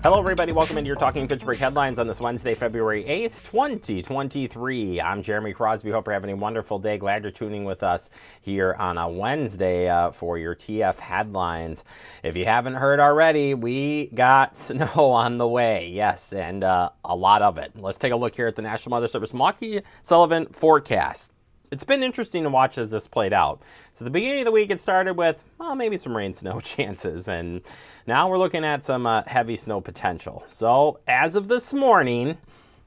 Hello, everybody. Welcome into your Talking Fitchburg headlines on this Wednesday, February 8th, 2023. I'm Jeremy Crosby. Hope you're having a wonderful day. Glad you're tuning with us here on a Wednesday for your TF headlines. If you haven't heard already, we got snow on the way. Yes, and a lot of it. Let's take a look here at the National Weather Service Milwaukee Sullivan forecast. It's been interesting to watch as this played out. So the beginning of the week, it started with, well, maybe some rain snow chances. And now we're looking at some heavy snow potential. So as of this morning,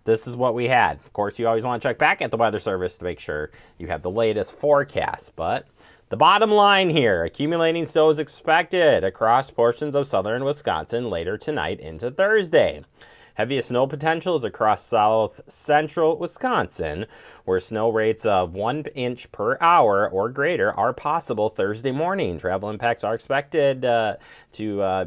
this is what we had. Of course, you always want to check back at the Weather Service to make sure you have the latest forecast. But the bottom line here, accumulating snow is expected across portions of southern Wisconsin later tonight into Thursday. Heaviest snow potential is across south central Wisconsin, where snow rates of 1 inch per hour or greater are possible Thursday morning. Travel impacts are expected to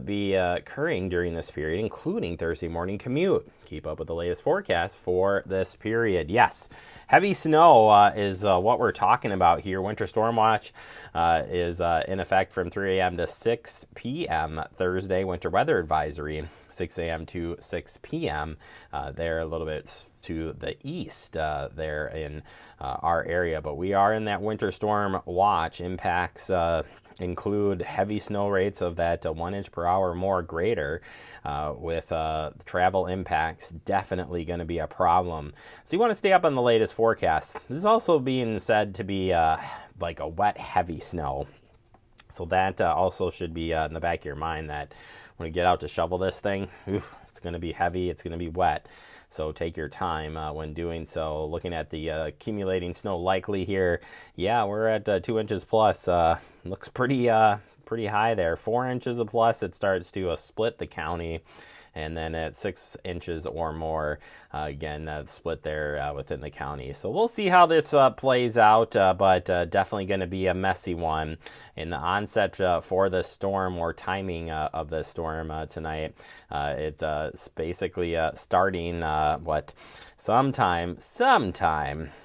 be occurring during this period, including Thursday morning commute. Keep up with the latest forecast for this period. Yes, heavy snow is what we're talking about here. Winter Storm Watch is in effect from 3 a.m. to 6 p.m. Thursday. Winter Weather Advisory, 6 a.m. to 6 p.m. They're a little bit to the east there in our area. But we are in that Winter Storm Watch. Impacts include heavy snow rates of that 1 inch per hour or more greater, with travel impacts definitely going to be a problem. So you want to stay up on the latest forecast. This is also being said to be like a wet, heavy snow. So that also should be in the back of your mind that when you get out to shovel this thing, it's going to be heavy, it's going to be wet. So take your time when doing so. Looking at the accumulating snow likely here, yeah, we're at 2 inches plus. Looks pretty high there. 4 inches of plus, it starts to split the county. And then at 6 inches or more, again, split there within the county. So we'll see how this plays out, but definitely going to be a messy one. In the onset for the storm or timing of the storm tonight, it's basically starting sometime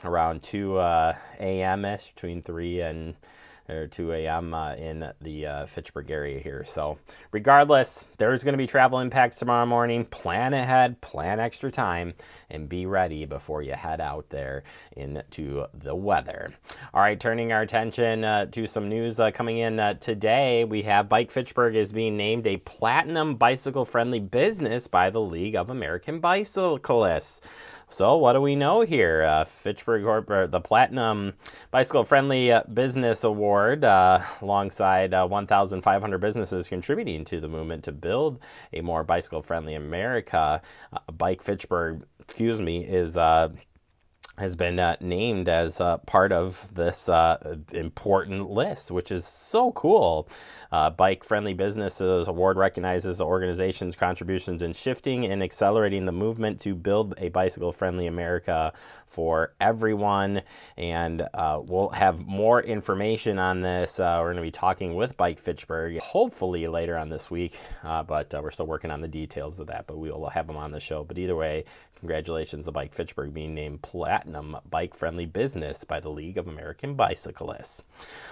around 2 a.m.-ish, between 3 and 2 a.m. In the Fitchburg area here. So regardless, there's going to be travel impacts tomorrow morning. Plan ahead, plan extra time, and be ready before you head out there into the weather. All right, turning our attention to some news coming in today. We have Bike Fitchburg is being named a platinum bicycle-friendly business by the League of American Bicyclists. So what do we know here? Fitchburg, the Platinum Bicycle Friendly Business Award, alongside 1,500 businesses contributing to the movement to build a more bicycle-friendly America. Bike Fitchburg, has been named as part of this important list, which is so cool. Bike Friendly Businesses Award recognizes the organization's contributions in shifting and accelerating the movement to build a bicycle-friendly America for everyone. And we'll have more information on this. We're going to be talking with Bike Fitchburg hopefully later on this week, but we're still working on the details of that, but we will have them on the show. But either way, congratulations to Bike Fitchburg being named Platinum Bike Friendly Business by the League of American Bicyclists.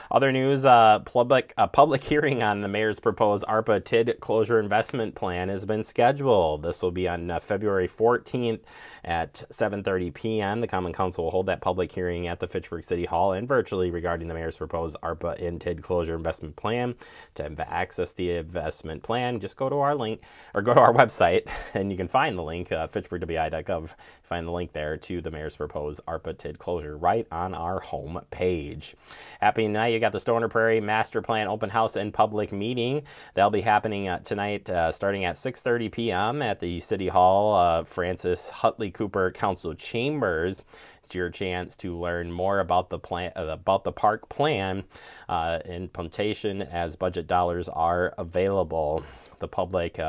Other news, public hearing on the mayor's proposed ARPA TID closure investment plan has been scheduled. This will be on February 14th at 7:30 p.m. The Common Council will hold that public hearing at the Fitchburg City Hall and virtually regarding the mayor's proposed ARPA and TID closure investment plan. To access the investment plan, just go to our link or go to our website and you can find the link, fitchburgwi.gov. Find the link there to the mayor's proposed ARPA TID closure right on our home page. Happening tonight, you got the Stoner Prairie Master Plan Open House and Public Meeting. That'll be happening tonight starting at 6:30 p.m. at the City Hall, Francis Hutley Cooper Council Chambers. It's your chance to learn more about the plan, about the park plan, implementation as budget dollars are available. The public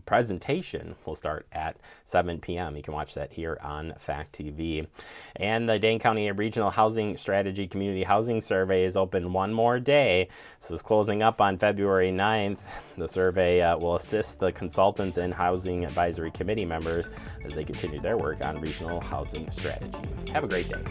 presentation will start at 7 p.m. You can watch that here on Fact TV. And the Dane County Regional Housing Strategy Community Housing Survey is open one more day. This is closing up on February 9th. The survey will assist the consultants and Housing Advisory Committee members as they continue their work on regional housing strategy. Have a great day.